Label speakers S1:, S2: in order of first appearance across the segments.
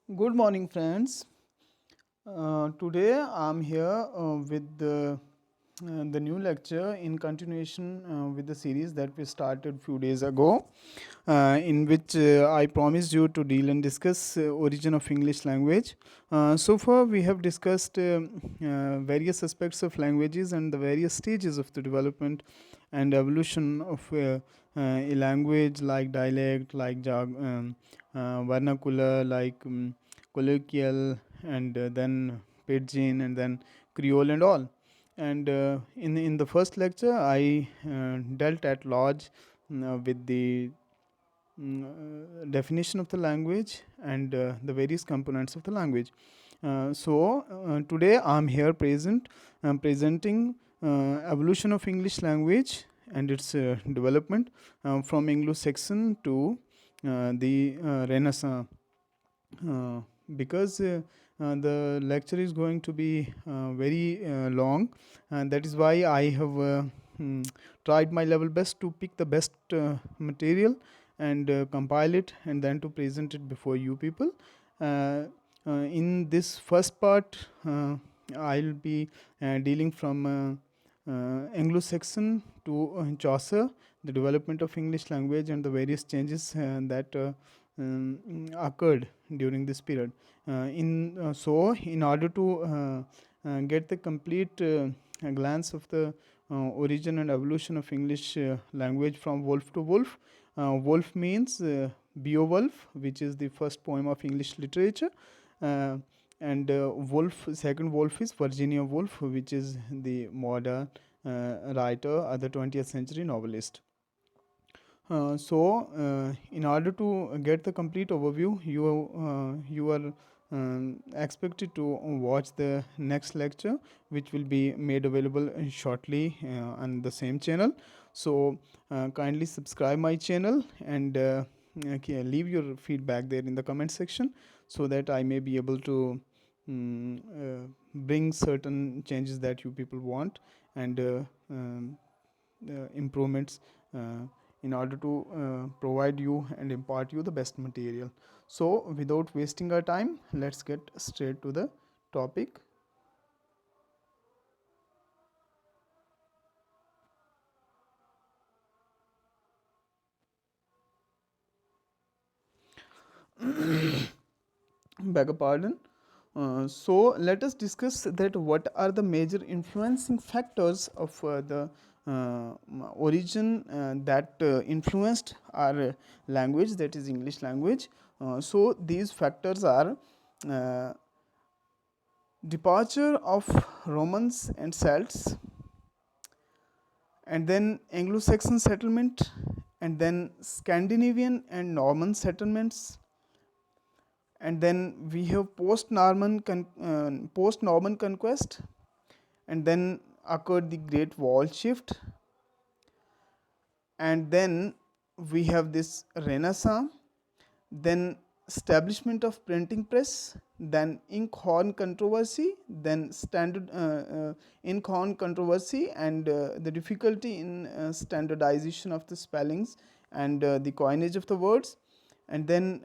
S1: Good morning, friends. Today I'm here with the new lecture in continuation with the series that we started few days ago, in which I promised you to deal and discuss origin of English language. So far, we have discussed various aspects of languages and the various stages of the development and evolution of a language, like dialect, like vernacular, like colloquial, and then pidgin, and then creole and all. And in the first lecture I dealt at large with the definition of the language and the various components of the language. Today I'm here presenting evolution of English language and its development from Anglo Saxon to the Renaissance. uh, because the lecture is going to be very long, and that is why I have tried my level best to pick the best material and compile it and then to present it before you people. In this first part, I'll be dealing from Anglo-Saxon to Chaucer, the development of English language and the various changes that occurred during this period. In order to get the complete glance of the origin and evolution of English language from wolf to wolf. Wolf means Beowulf, which is the first poem of English literature, uh, and second wolf is Virginia Woolf, which is the modern writer, the 20th century novelist. In order to get the complete overview, you are expected to watch the next lecture, which will be made available shortly on the same channel. So kindly subscribe my channel and leave your feedback there in the comment section, so that I may be able to bring certain changes that you people want, and improvements in order to provide you and impart you the best material. So without wasting our time, let's get straight to the topic. Beg a pardon. So let us discuss that what are the major influencing factors of the origin that influenced our language, that is English language. So these factors are uh, departure of Romans and Celts, and then Anglo-Saxon settlement, and then Scandinavian and Norman settlements, and then we have post-Norman conquest, and then occurred the Great Wall shift, and then we have this Renaissance, then establishment of printing press, then Inkhorn Controversy, then Inkhorn Controversy, and the difficulty in standardization of the spellings and the coinage of the words, and then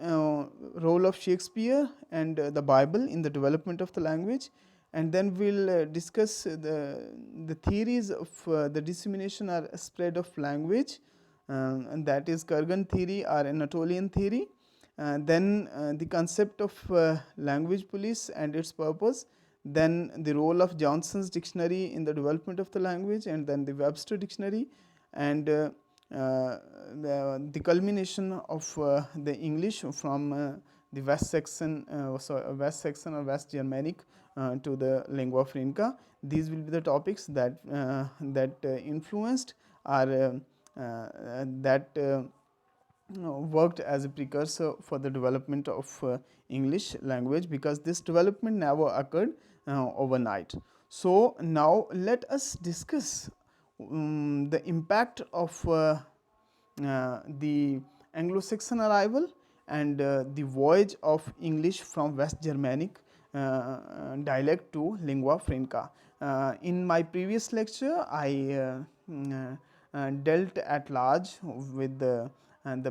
S1: role of Shakespeare and the Bible in the development of the language, and then we'll discuss the theories of the dissemination or spread of language, and that is Kurgan theory or Anatolian theory. Then the concept of language police and its purpose, then the role of Johnson's dictionary in the development of the language, and then the Webster dictionary, and the culmination of the English from the West Saxon or West Germanic to the lingua franca. These will be the topics that influenced or that worked as a precursor for the development of English language, because this development never occurred overnight. So now let us discuss the impact of the Anglo-Saxon arrival and the voyage of English from West Germanic dialect to lingua franca. In my previous lecture, I dealt at large with the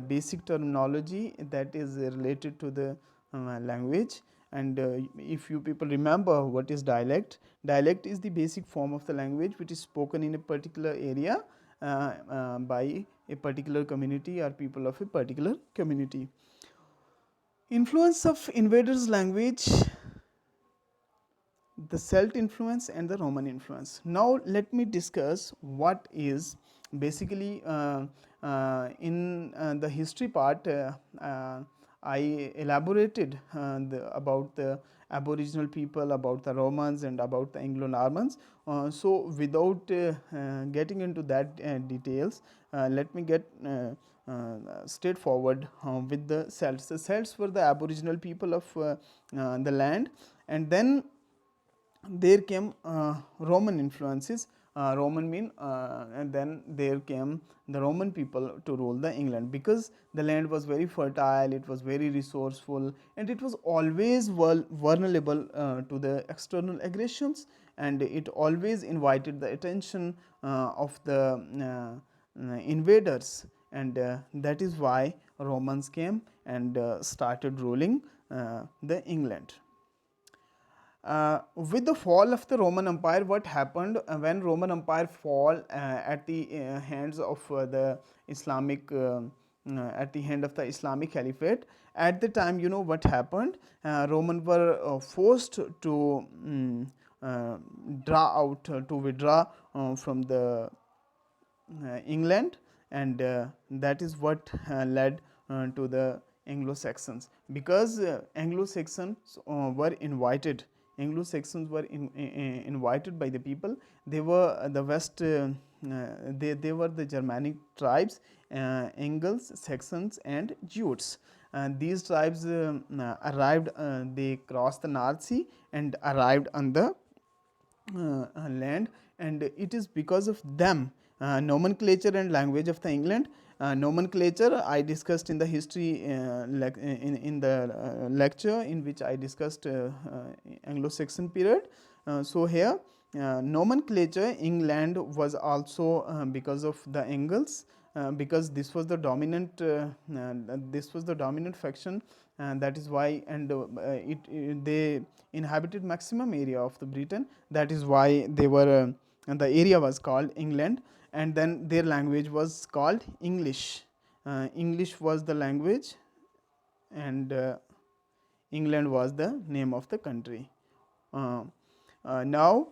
S1: basic terminology that is related to the language. And if you people remember what is dialect, dialect is the basic form of the language which is spoken in a particular area by a particular community or people of a particular community. Influence of invaders language, the Celt influence and the Roman influence. Now let me discuss what is basically in the history part. I elaborated about the Aboriginal people, about the Romans, and about the Anglo-Normans. So without getting into that details, let me get straightforward with the Celts. The Celts were the Aboriginal people of the land, and then there came Roman influences. Roman mean, and then there came the Roman people to rule the England, because the land was very fertile, it was very resourceful, and it was always vulnerable to the external aggressions, and it always invited the attention of the invaders, and that is why Romans came and started ruling the England. With the fall of the Roman Empire, what happened when Roman Empire fall at the hands of the Islamic at the hand of the Islamic Caliphate? At the time, you know what happened? Romans were forced to draw out to withdraw from the England, and that is what led to the Anglo Saxons, because Anglo Saxons were invited. Anglo Saxons were invited by the people. They were the West. They were the Germanic tribes, Angles, Saxons, and Jutes. These tribes arrived. They crossed the North Sea and arrived on the land, and it is because of them nomenclature and language of the England. Nomenclature I discussed in the history in the lecture in which I discussed Anglo-Saxon period. So here nomenclature, England was also because of the Angles, because this was the dominant faction, and that is why, and they inhabited maximum area of the Britain. That is why they were and the area was called England, and then their language was called English. English was the language, and England was the name of the country. Uh, Now,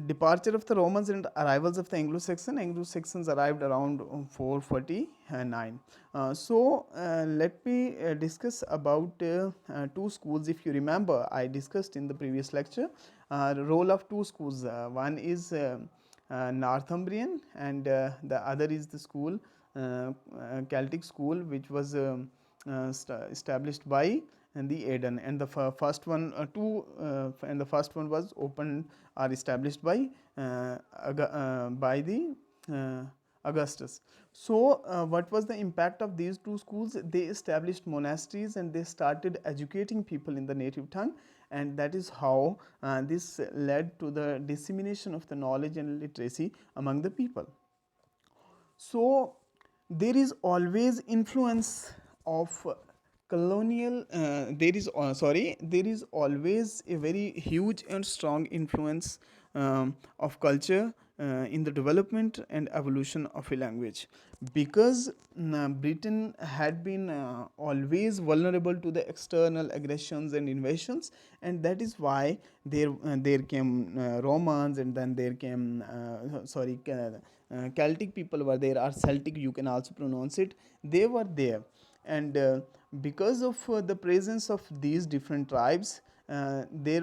S1: departure of the Romans and arrivals of the Anglo-Saxon. Anglo-Saxons arrived around 449. Let me discuss about two schools. If you remember, I discussed in the previous lecture the role of two schools. One is Northumbrian, and the other is the school Celtic school, which was established by the Aidan, and the first one and the first one was opened or established by the Augustus. So what was the impact of these two schools? They established monasteries and they started educating people in the native tongue, and that is how this led to the dissemination of the knowledge and literacy among the people. So there is always influence of colonial there is always a very huge and strong influence of culture in the development and evolution of a language, because Britain had been always vulnerable to the external aggressions and invasions, and that is why there came Romans, and then there came Celtic people were there, or Celtic you can also pronounce it. They were there, and because of the presence of these different tribes, they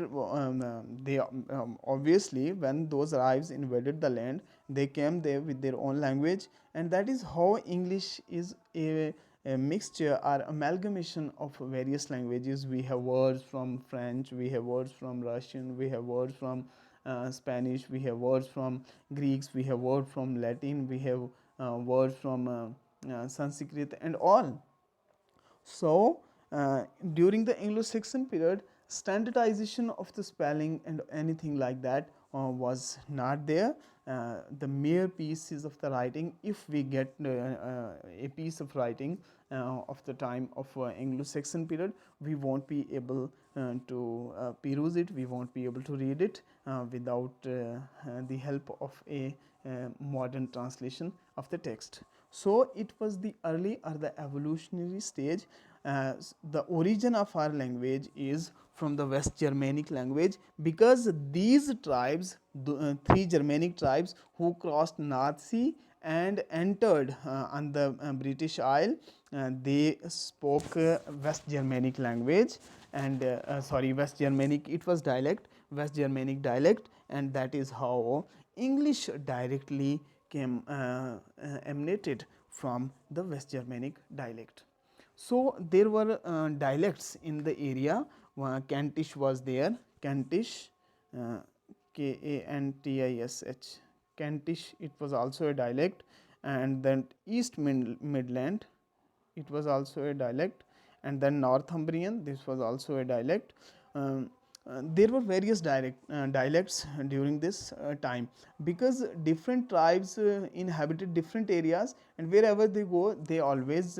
S1: obviously, when those tribes invaded the land, they came there with their own language, and that is how English is a mixture or amalgamation of various languages. We have words from French, we have words from Russian, we have words from Spanish, we have words from Greeks, we have words from Latin, we have words from Sanskrit, and all. So, during the Anglo-Saxon period, standardization of the spelling and anything like that was not there. The mere pieces of the writing, if we get a piece of writing of the time of Anglo-Saxon period, we won't be able to peruse it, we won't be able to read it without the help of a modern translation of the text. So it was the early or the evolutionary stage. The origin of our language is from the West Germanic language, because these tribes, three Germanic tribes who crossed North Sea and entered on the British Isle, they spoke West Germanic language, and West Germanic, it was dialect, West Germanic dialect, and that is how English directly came emanated from the West Germanic dialect. So there were dialects in the area. Kentish was there. Kentish, Kantish. Kentish, it was also a dialect, and then East Midland, it was also a dialect, and then Northumbrian, this was also a dialect. There were various dialects during this time, because different tribes inhabited different areas, and wherever they go, they always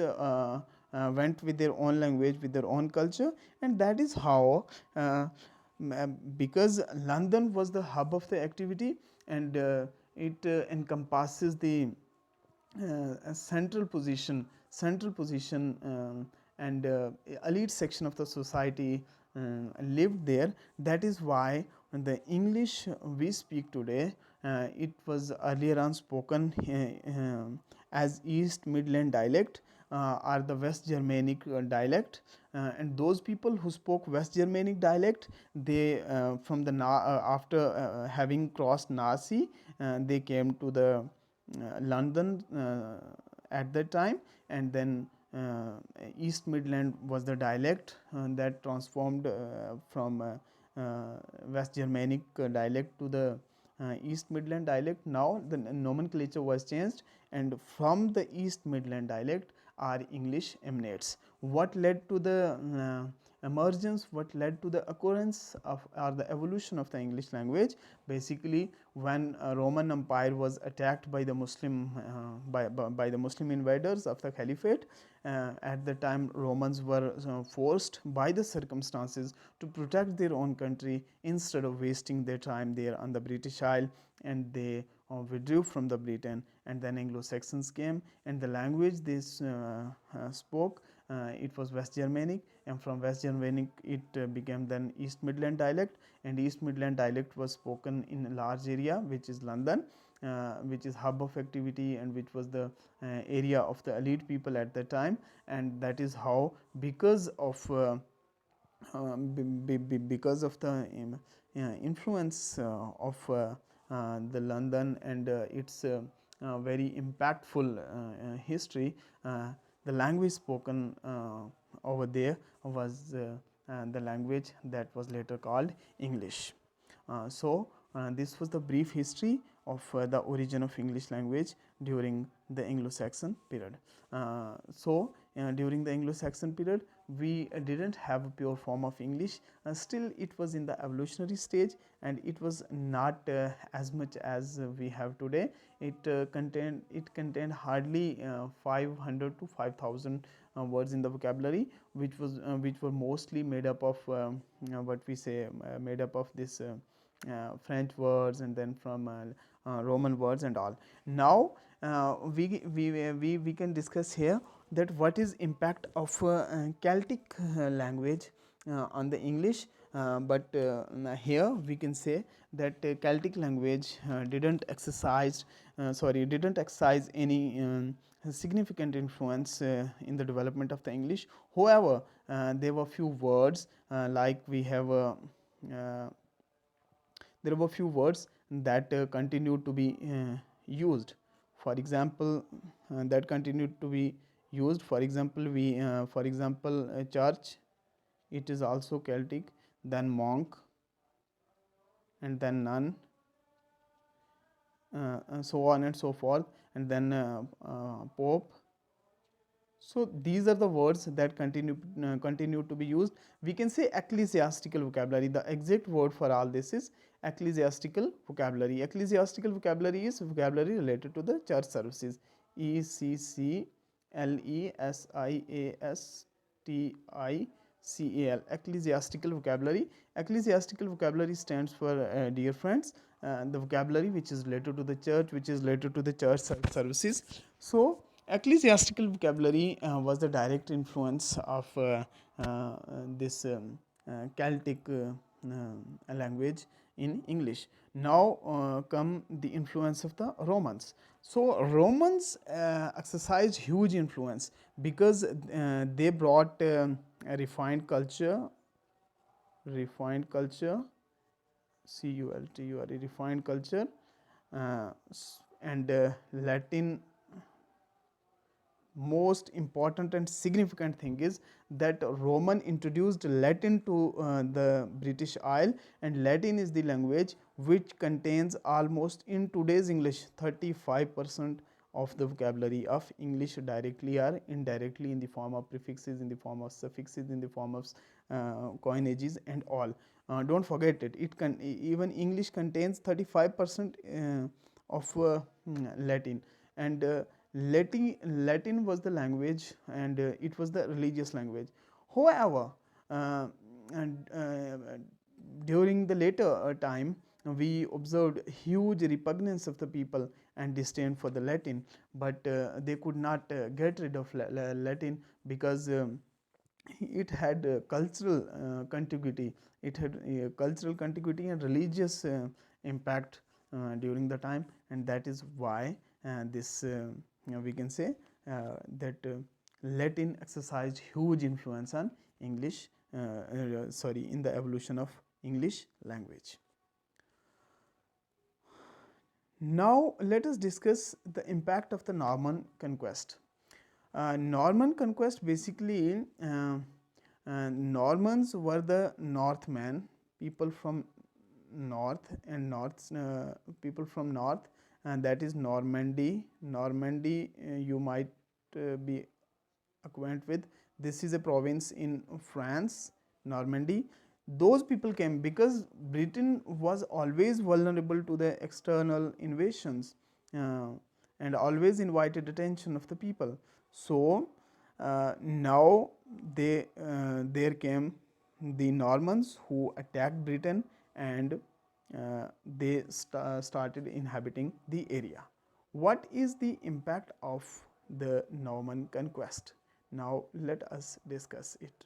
S1: went with their own language, with their own culture, and that is how, because London was the hub of the activity, and it encompasses the central position, and elite section of the society lived there. That is why the English we speak today, it was earlier on spoken as East Midland dialect or the West Germanic dialect, and those people who spoke West Germanic dialect, they from the after having crossed Nazi, they came to the London at that time, and then East Midland was the dialect that transformed from West Germanic dialect to the East Midland dialect. Now the nomenclature was changed, and from the East Midland dialect our English emanates. What led to the emergence, what led to the occurrence of, or the evolution of the English language? Basically, when Roman Empire was attacked by the Muslim by the Muslim invaders of the Caliphate, at the time Romans were forced by the circumstances to protect their own country instead of wasting their time there on the British Isle, and they withdrew from the Britain, and then Anglo-Saxons came, and the language they spoke, it was West Germanic, and from West Germanic it became then East Midland dialect, and East Midland dialect was spoken in a large area which is London, which is hub of activity, and which was the area of the elite people at the time. And that is how, because of because of the influence of the London and its very impactful history, the language spoken over there was the language that was later called English. This was the brief history of the origin of English language during the Anglo-Saxon period. During the Anglo-Saxon period, we didn't have a pure form of English. Still, it was in the evolutionary stage, and it was not as much as we have today. It contained hardly 500 to 5,000 words in the vocabulary, which were mostly made up of what we say made up of this French words, and then from Roman words and all. Now we can discuss here that what is impact of Celtic language on the English. But here we can say that Celtic language didn't exercise any significant influence in the development of the English. However, there were few words like we have there were few words that continued to be used. For example, that continued to be used. For example, church, it is also Celtic. Then monk, and then nun, so on and so forth, and then pope. So these are the words that continue to be used. We can say ecclesiastical vocabulary. The exact word for all this is ecclesiastical vocabulary. Ecclesiastical vocabulary is vocabulary related to the church services. ECC Leasiastical, ecclesiastical vocabulary. Ecclesiastical vocabulary stands for, dear friends, the vocabulary which is related to the church, which is related to the church services. So ecclesiastical vocabulary was the direct influence of this Celtic language in English. Now come the influence of the Romans. So Romans exercised huge influence because they brought a refined culture, refined culture, culture, refined culture, and Latin. Most important and significant thing is that Roman introduced Latin to the British Isle, and Latin is the language which contains almost, in today's English, 35% of the vocabulary of English, directly or indirectly, in the form of prefixes, in the form of suffixes, in the form of coinages and all. Don't forget it. Even English contains 35% of Latin, and Latin was the language, and it was the religious language. However, uh, and during the later time, we observed huge repugnance of the people and disdain for the Latin, but they could not get rid of Latin because it had cultural contiguity. It had cultural contiguity and religious impact during the time, and that is why this we can say that Latin exercised huge influence on English, in the evolution of English language. Now let us discuss the impact of the Norman conquest. Norman conquest, basically, Normans were the Northmen, people from north, and people from north, and that is Normandy. Normandy, you might be acquainted with. This is a province in France, Normandy. Those people came because Britain was always vulnerable to the external invasions, uh, and always invited attention of the people. So now there came the Normans who attacked Britain, and they started inhabiting the area. What is the impact of the Norman conquest? Now let us discuss it.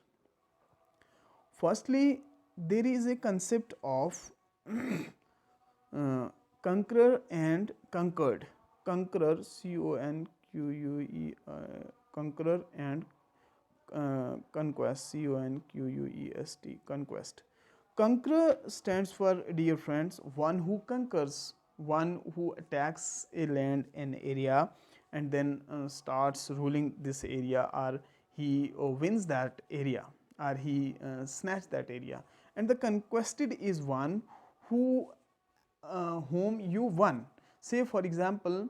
S1: Firstly, there is a concept of conqueror and conquered. Conqueror, conqueror, and conquest, conquest. Conqueror stands for, dear friends, one who conquers, one who attacks a land, an area, and then starts ruling this area, or he wins that area, or he snatched that area. And the conquested is one who whom you won. Say, for example,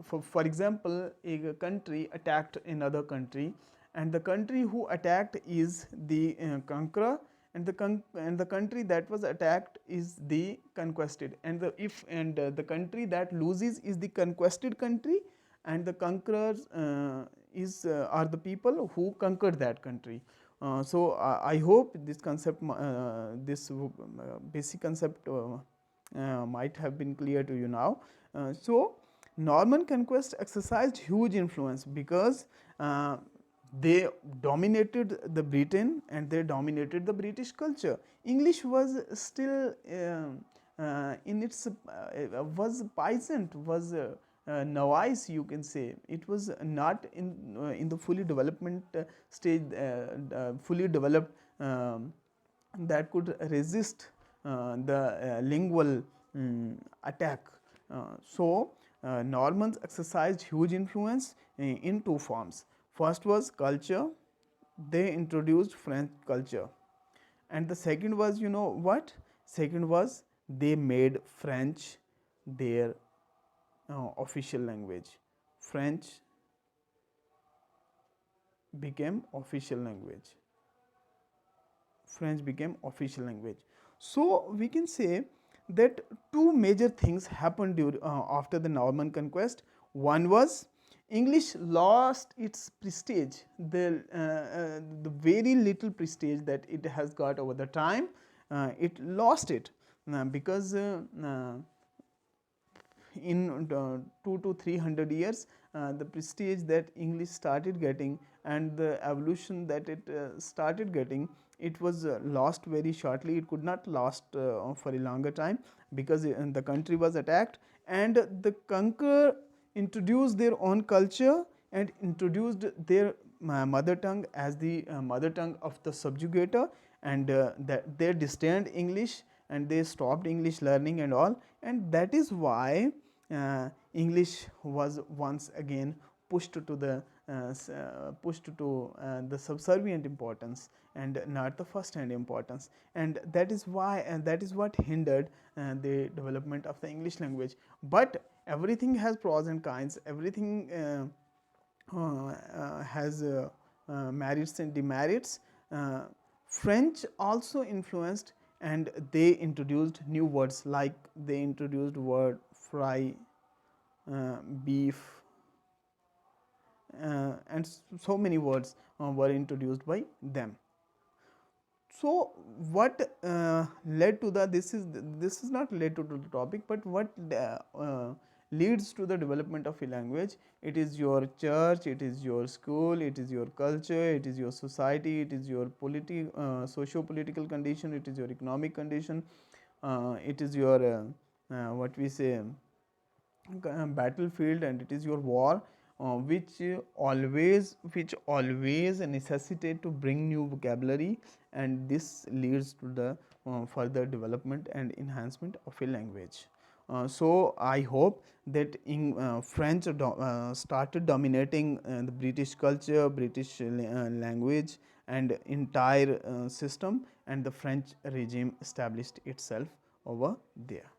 S1: for example, a country attacked another country, and the country who attacked is the conqueror, and the country that was attacked is the conquested, and the country that loses is the conquested country, and the conquerors are the people who conquered that country. So I hope this concept, this basic concept might have been clear to you now. So Norman conquest exercised huge influence because they dominated the Britain, and they dominated the British culture. English was still in its was peasant, was novice, you can say. It was not in the fully development stage, fully developed, that could resist the lingual attack. Normans exercised huge influence in two forms. First was culture. They introduced French culture, and the second was, you know what? Second was, they made French their official language. French became official language. French became official language. So we can say that two major things happened after the Norman conquest. One was English lost its prestige, the very little prestige that it has got over the time. It lost it because in 2 to 300 years, the prestige that English started getting and the evolution that it started getting, it was lost very shortly. It could not last for a longer time because the country was attacked, and the conqueror introduced their own culture and introduced their mother tongue as the mother tongue of the subjugator, and that they disdained English and they stopped English learning and all, and that is why English was once again pushed to the subservient importance and not the first hand importance, and that is why, and that is what hindered the development of the English language. But everything has pros and cons, everything has merits and demerits. uh, French also influenced, and they introduced new words, like they introduced word fry, beef, and so many words were introduced by them. So what led to the, this is not related to the topic, but what leads to the development of a language? It is your church, it is your school, it is your culture, it is your society, it is your socio political condition, it is your economic condition, it is your what we say battlefield, and it is your war, which always necessitate to bring new vocabulary, and this leads to the further development and enhancement of a language. So I hope that in French started dominating the British culture, British language and entire system, and the French regime established itself over there.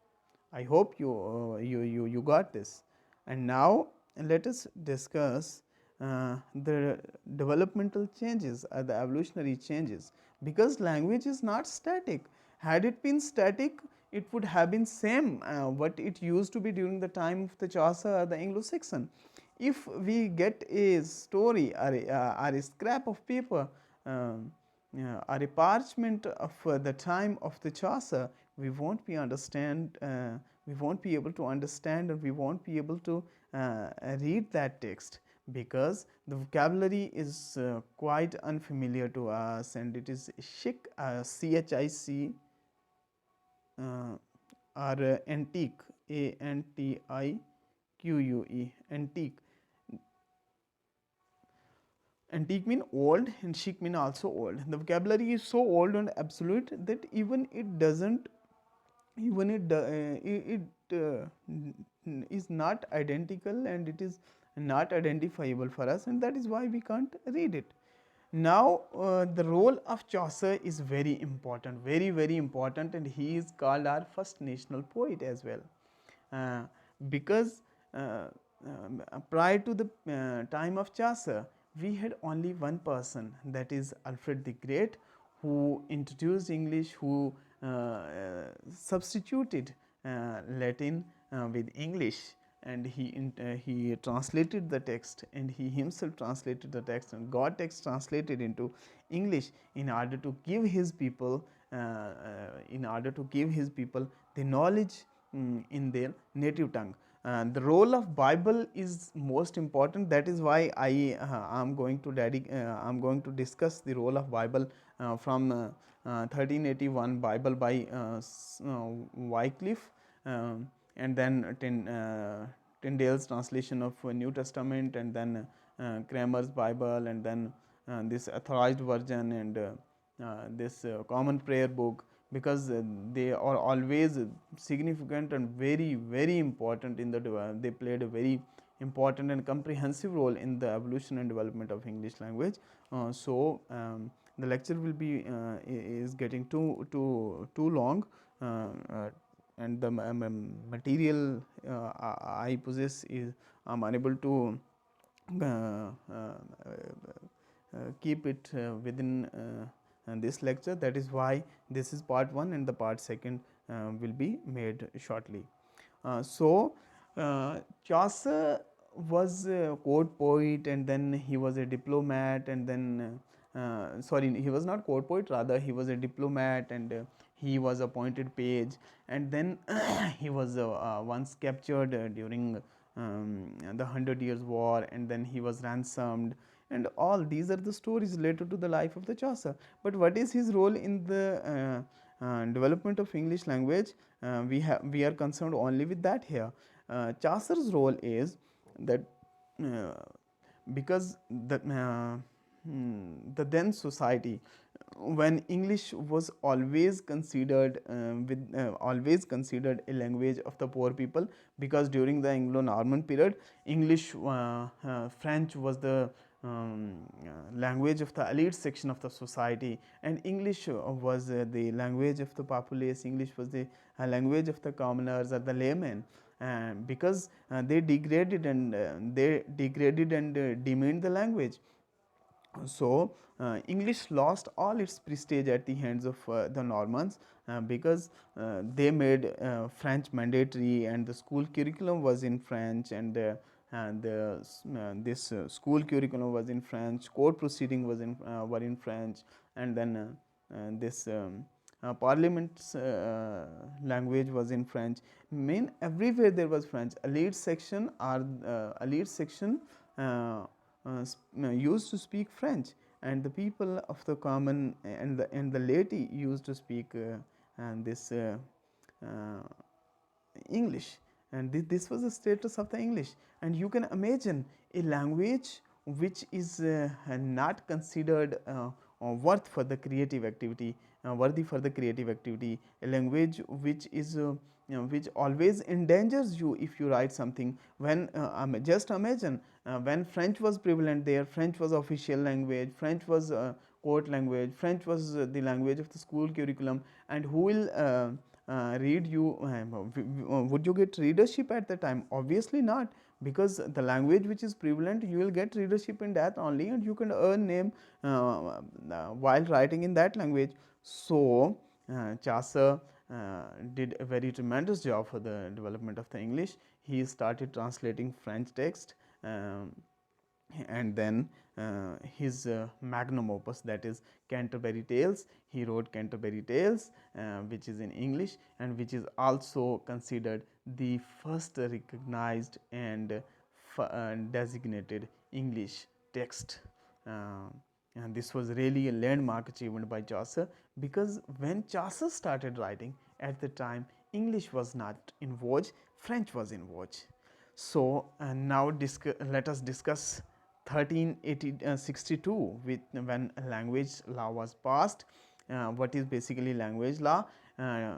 S1: I hope you got this. And now let us discuss the developmental changes, the evolutionary changes, because language is not static. Had it been static, it would have been same what it used to be during the time of the Chaucer or the Anglo Saxon. If we get a story or a scrap of paper, or a parchment of the time of the Chaucer, we won't be understand. We won't be able to understand, or we won't be able to read that text, because the vocabulary is quite unfamiliar to us, and it is chic, CHIC, or antique, ANTIQUE, antique. Antique mean old, and chic mean also old. The vocabulary is so old and absolute that even it doesn't, even it is not identical, and it is not identifiable for us, and that is why we can't read it. Now the role of Chaucer is very important, very important, and he is called our first national poet as well, uh, because prior to the time of Chaucer, we had only one person, that is Alfred the Great, who introduced English, who substituted Latin with English, and he translated the text, and he himself translated the text and got text translated into English in order to give his people the knowledge in their native tongue. The role of Bible is most important. That is why I'm going to discuss the role of Bible from 1381 Bible by Wycliffe, and then Tyndale's translation of New Testament, and then Cramer's Bible, and then this authorized version, and this common prayer book, because they are always significant and very important in they played a very important and comprehensive role in the evolution and development of English language. The lecture will be is getting too long, and the material I possess is I'm unable to keep it within this lecture. That is why this is part 1, and the part 2 will be made shortly. Chaucer was a court poet, and then he was a diplomat, and then sorry, he was not court poet, rather he was a diplomat, and he was appointed page, and then he was once captured during the 100 Years' War, and then he was ransomed, and all these are the stories related to the life of the Chaucer. But what is his role in the development of English language? We are concerned only with that here. Chaucer's role is that uh, because the then society, when English was always considered a language of the poor people, because during the Anglo-Norman period, French was the language of the elite section of the society, and English was the language of the populace. English was the language of the commoners or the laymen, because they degraded and demeaned the language. So English lost all its prestige at the hands of the Normans, because they made French mandatory, and the school curriculum was in French, and this school curriculum was in French, court proceeding were in French, and then this parliament's language was in French. Everywhere there was French. Elite section used to speak French, and the people of the common and the laity used to speak and this uh, English, and this was the status of the English. And you can imagine a language which is not considered worth for the creative activity, worthy for the creative activity, a language which is which always endangers you if you write something. When just imagine when French was prevalent there, French was official language, French was court language, French was the language of the school curriculum, and who will read you? Would you get readership at the time? Obviously not, because the language which is prevalent, you will get readership in that only, and you can earn name while writing in that language. So Chaucer did a very tremendous job for the development of the English. He started translating French text, and then his magnum opus, that is Canterbury Tales. He wrote Canterbury Tales, which is in English, and which is also considered the first recognized and designated English text. And this was really a landmark achievement by Chaucer, because when Chaucer started writing, at the time English was not in vogue, French was in vogue. So now let us discuss 1362, when a language law was passed. What is basically language law? Uh,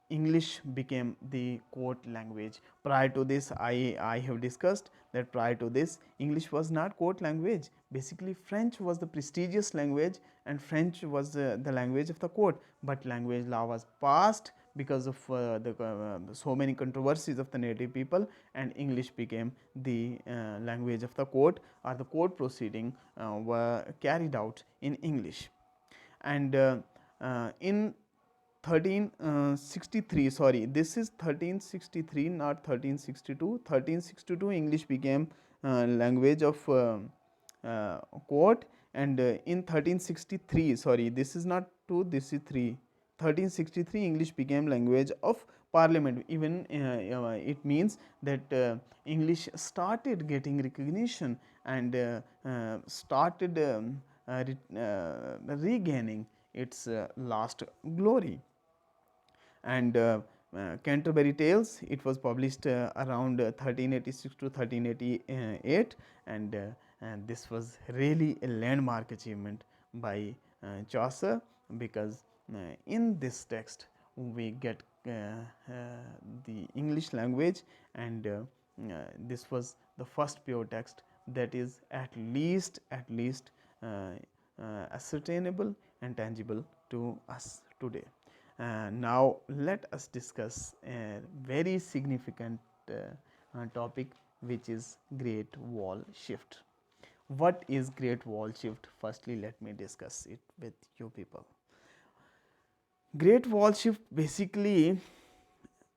S1: English became the court language. Prior to this, I have discussed that prior to this, English was not court language. Basically, French was the prestigious language, and French was the language of the court. But language law was passed because of so many controversies of the native people, and English became the language of the court, or the court proceeding were carried out in English. And in 1363, sorry, this is 1363, not 1362. 1362 English became language of court, and in 1363, sorry, this is not 2, this is 3. 1363 English became language of parliament. Even it means that English started getting recognition, and started regaining its last glory. And Canterbury Tales, it was published around 1386 to 1388, and this was really a landmark achievement by Chaucer, because in this text we get the English language, and this was the first pure text that is at least ascertainable and tangible to us today. Now let us discuss a very significant topic, which is Great Wall Shift. What is Great Wall Shift? Firstly, let me discuss it with you people. Great Wall Shift basically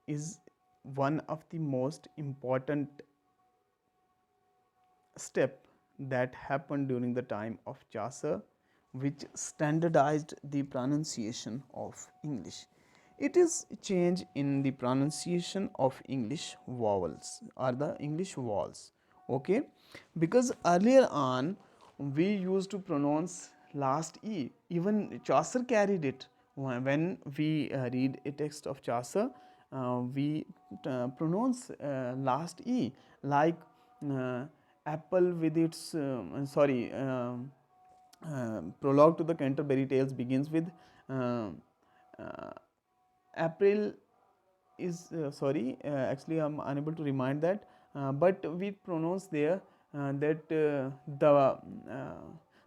S1: is one of the most important step that happened during the time of Chaucer, which standardized the pronunciation of English. It is change in the pronunciation of English vowels or the English vowels. Okay, because earlier on we used to pronounce last e. Even Chaucer carried it. When we read a text of Chaucer, we pronounce last e, like uh, apple with its prologue to the Canterbury Tales begins with uh, April is actually I'm unable to remind that, but we pronounce there that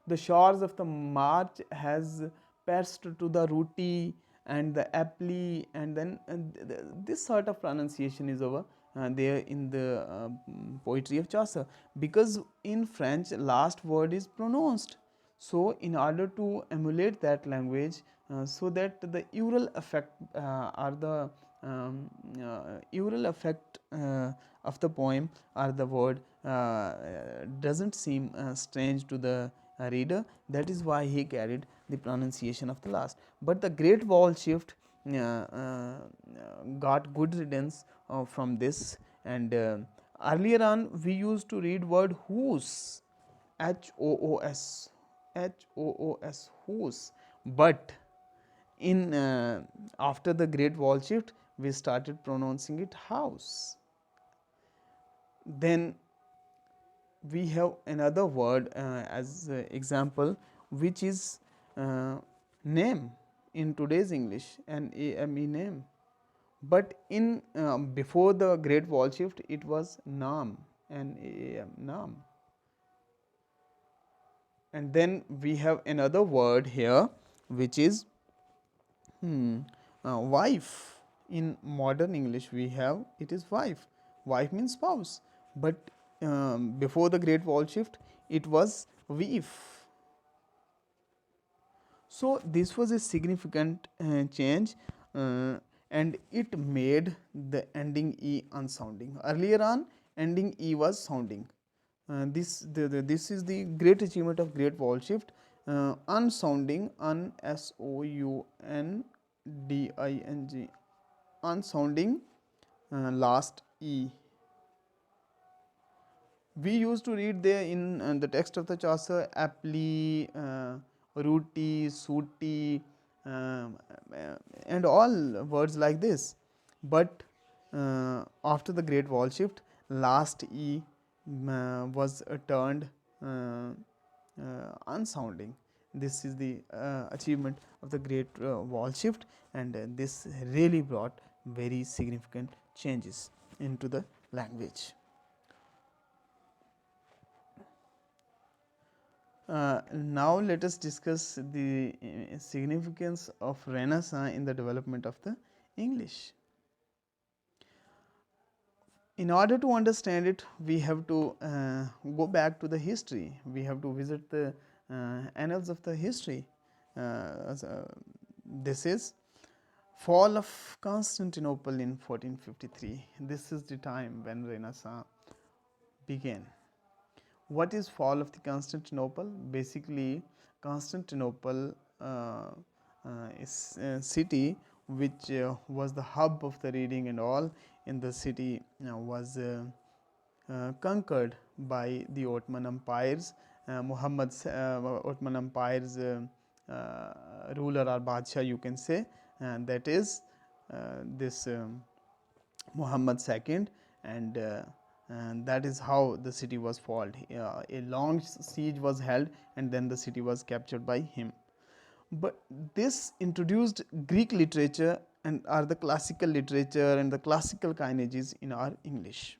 S1: the shores of the march has passed to the rooty and the apply, and then this sort of pronunciation is over there in the poetry of Chaucer, because in French last word is pronounced. So in order to emulate that language, so that the aural effect or the aural effect of the poem or the word doesn't seem strange to the reader, that is why he carried the pronunciation of the last. But the great vowel shift got good riddance from this, and earlier on we used to read word whose, HOOS, HOOS, whose, but in after the great wall shift we started pronouncing it house. Then we have another word as example, which is name in today's English, NAME, name. But in before the great wall shift it was naam, NAAM, naam. And then we have another word here, which is wife. In modern English we have, it is wife. Wife means spouse, but before the great wall shift it was wife. So this was a significant change, and it made the ending e unsounding. Earlier on ending e was sounding. This is the great achievement of great vowel shift, unsounding, unsounding, unsounding last e. We used to read there in the text of the Chaucer apply, rooty, sooty, and all words like this. But after the great wall shift, last e was turned unsounding. This is the achievement of the great wall shift, and this really brought very significant changes into the language. Now let us discuss the significance of Renaissance in the development of the English. In order to understand it, we have to go back to the history. We have to visit the annals of the history. This is fall of Constantinople in 1453. This is the time when Renaissance began. What is fall of the Constantinople? Basically, Constantinople is a city which was the hub of the reading and all in the city, was conquered by the Ottoman empires. Ottoman empire's ruler or Badshah, you can say, and that is this Muhammad II, and that is how the city was fought. A long siege was held, and then the city was captured by him. But this introduced Greek literature and are the classical literature and the classical coinages in our English,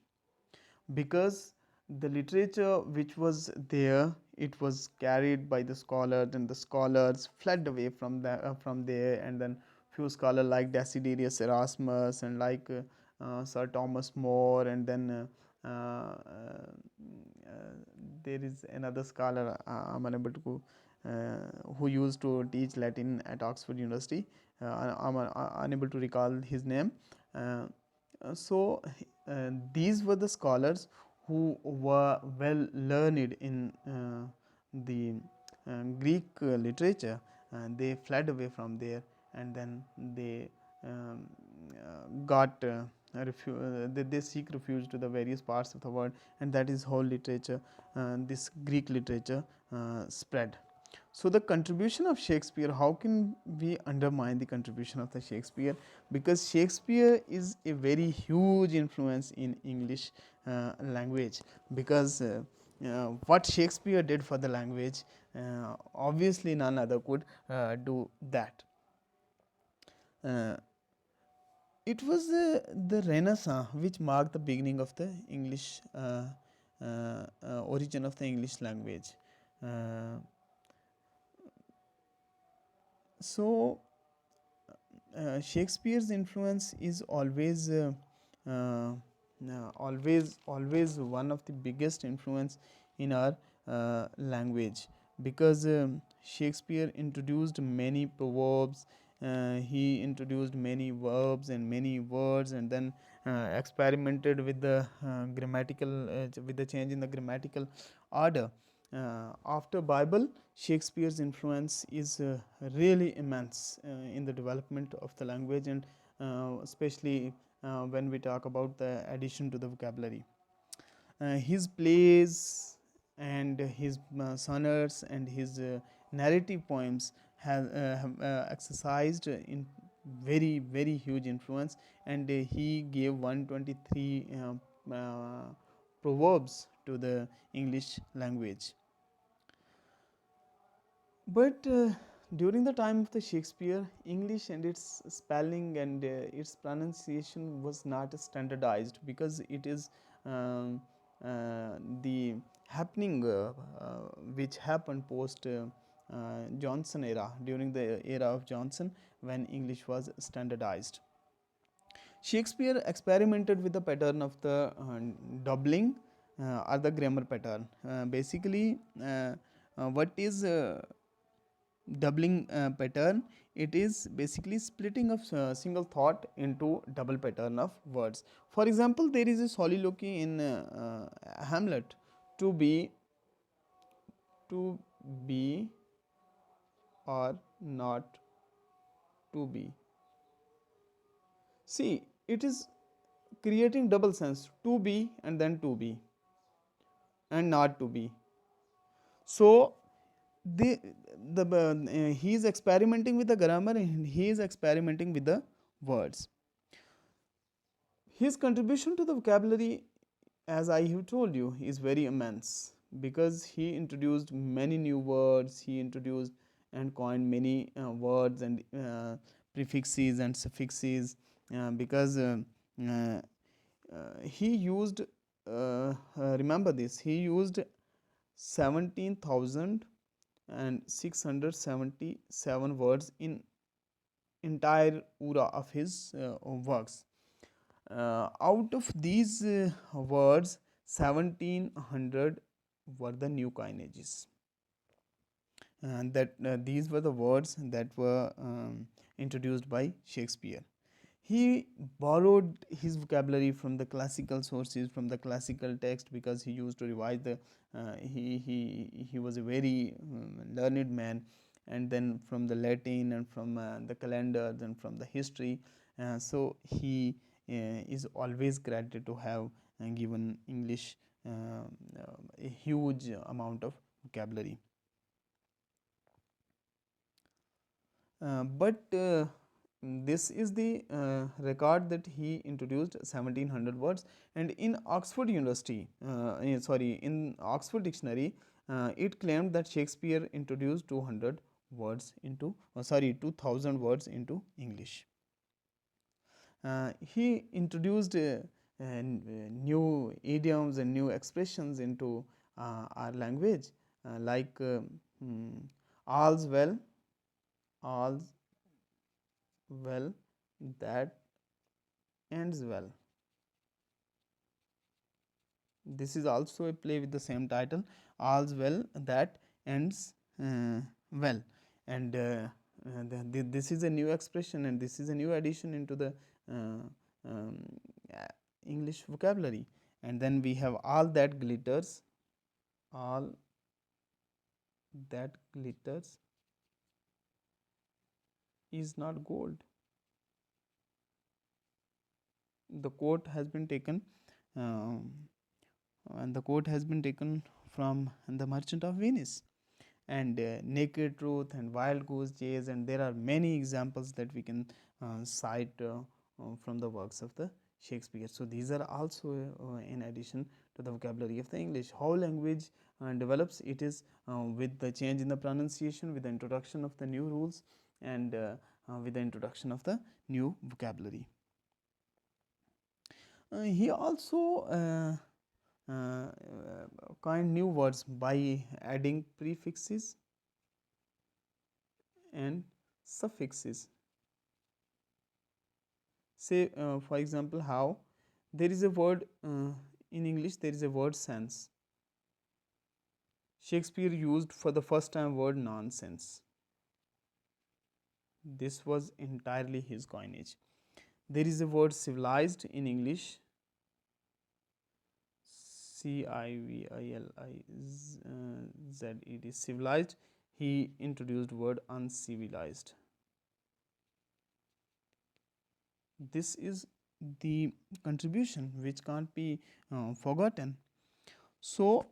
S1: because the literature which was there, it was carried by the scholars, and the scholars fled away from there, and then few scholars like Desiderius Erasmus and like Sir Thomas More, and then there is another scholar, I'm unable to who used to teach Latin at Oxford University. I'm unable to recall his name. So these were the scholars who were well learned in the Greek literature, they fled away from there, and then they um, got they seek refuge to the various parts of the world, and that is how literature, this Greek literature, spread. So the contribution of Shakespeare, how can we undermine the contribution of the Shakespeare? Because Shakespeare is a very huge influence in English language, because what Shakespeare did for the language, obviously none other could do that. uh, it was the Renaissance which marked the beginning of the English origin of the English language. uh, so Shakespeare's influence is uh, always one of the biggest influence in our language, because Shakespeare introduced many proverbs. He introduced many verbs and many words, and then experimented with the with the change in the grammatical order. After Bible, Shakespeare's influence is really immense in the development of the language, and especially when we talk about the addition to the vocabulary. His plays and his sonnets and his narrative poems have exercised in very huge influence, and he gave 123 proverbs to the English language. But during the time of the Shakespeare, English and its spelling and its pronunciation was not standardized, because it is um, the happening which happened post Johnson era, during the era of Johnson, when English was standardized. Shakespeare experimented with the pattern of the doubling or the grammar pattern. Basically, what is doubling pattern? It is basically splitting of single thought into double pattern of words. For example, there is a soliloquy in Hamlet: to be, to be, or not to be. See, it is creating double sense: to be and then to be, and not to be. So the he is experimenting with the grammar, and he is experimenting with the words. His contribution to the vocabulary, as I have told you, is very immense, because he introduced many new words. He introduced and coined many words and prefixes and suffixes, because uh, he used, remember this, he used 17,677 words in entire ura of his works. Out of these words, 1700 were the new coinages, and that these were the words that were introduced by Shakespeare. He borrowed his vocabulary from the classical sources, from the classical text, because he used to revise the he was a very learned man, and then from the Latin, and from the calendars, and from the history. So he is always credited to have given English a huge amount of vocabulary. But this is the record that he introduced 1700 words, and in Oxford University, in Oxford Dictionary, it claimed that Shakespeare introduced 200 words into, 2000 words into English. He introduced new idioms and new expressions into our language, like all's well, all's well that ends well. This is also a play with the same title, all's well that ends well. And this is a new expression, and this is a new addition into the uh, um, English vocabulary. and then we have all that glitters, all that glitters is not gold. The quote has been taken, um, and the quote has been taken from the Merchant of Venice. And naked truth and wild goose chase, and there are many examples that we can cite from the works of the Shakespeare. So these are also in addition to the vocabulary of the English. How language develops, it is with the change in the pronunciation, with the introduction of the new rules, and with the introduction of the new vocabulary. He also coined new words by adding prefixes and suffixes. Say for example, how there is a word in English, there is a word sense. Shakespeare used for the first time word nonsense. This was entirely his coinage. There is a word civilized in English, Civilized, civilized. He introduced word uncivilized. This is the contribution which can't be forgotten. So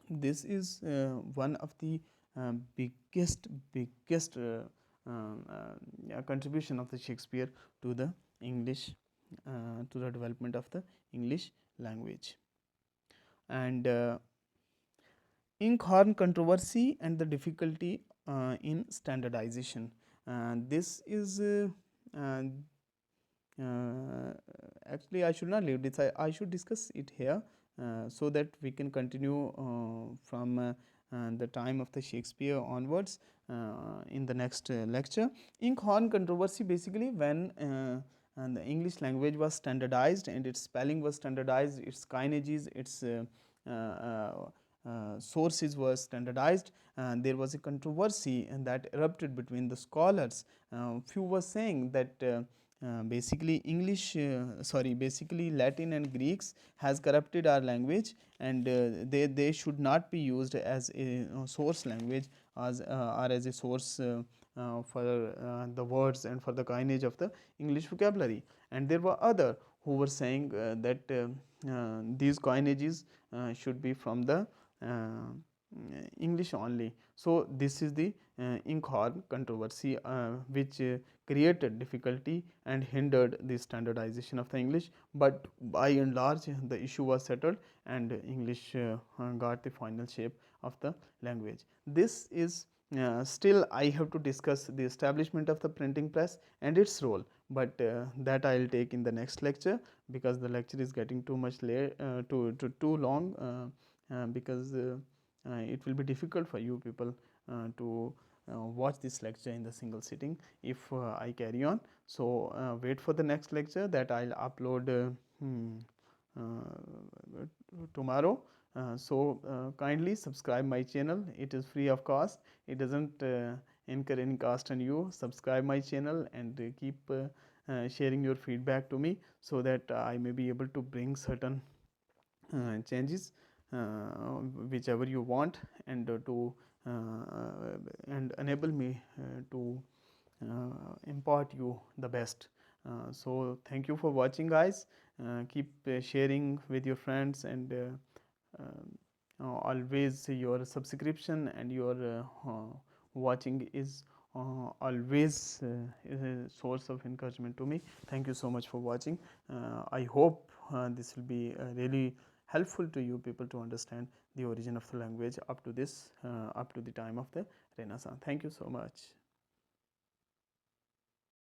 S1: this is one of the biggest contribution of the Shakespeare to the English, to the development of the English language. And Inkhorn Controversy and the difficulty in standardization. This is uh, actually I should not leave this. I should discuss it here so that we can continue from the time of the Shakespeare onwards in the next lecture. Inkhorn Controversy, basically when and the English language was standardized and its spelling was standardized, its coinages, its sources were standardized, and there was a controversy and that erupted between the scholars. Few were saying that basically basically Latin and Greeks has corrupted our language, and they should not be used as a source language as or as a source for the words and for the coinage of the English vocabulary. And there were other who were saying that these coinages should be from the English only. So this is the Inkhorn Controversy, which created difficulty and hindered the standardization of the English, but by and large the issue was settled and English got the final shape of the language. This is still I have to discuss the establishment of the printing press and its role, but that I will take in the next lecture, because the lecture is getting too much too long, because it will be difficult for you people to watch this lecture in the single sitting if I carry on. So wait for the next lecture that I'll upload tomorrow. So kindly subscribe my channel. It is free of cost. It doesn't incur any cost on you. Subscribe my channel and keep sharing your feedback to me, so that I may be able to bring certain changes whichever you want, and to and enable me to impart you the best. So thank you for watching, guys. Keep sharing with your friends, and always your subscription and your watching is always a source of encouragement to me. Thank you so much for watching. I hope this will be really helpful to you people to understand the origin of the language up to the time of the Renaissance. Thank you so much.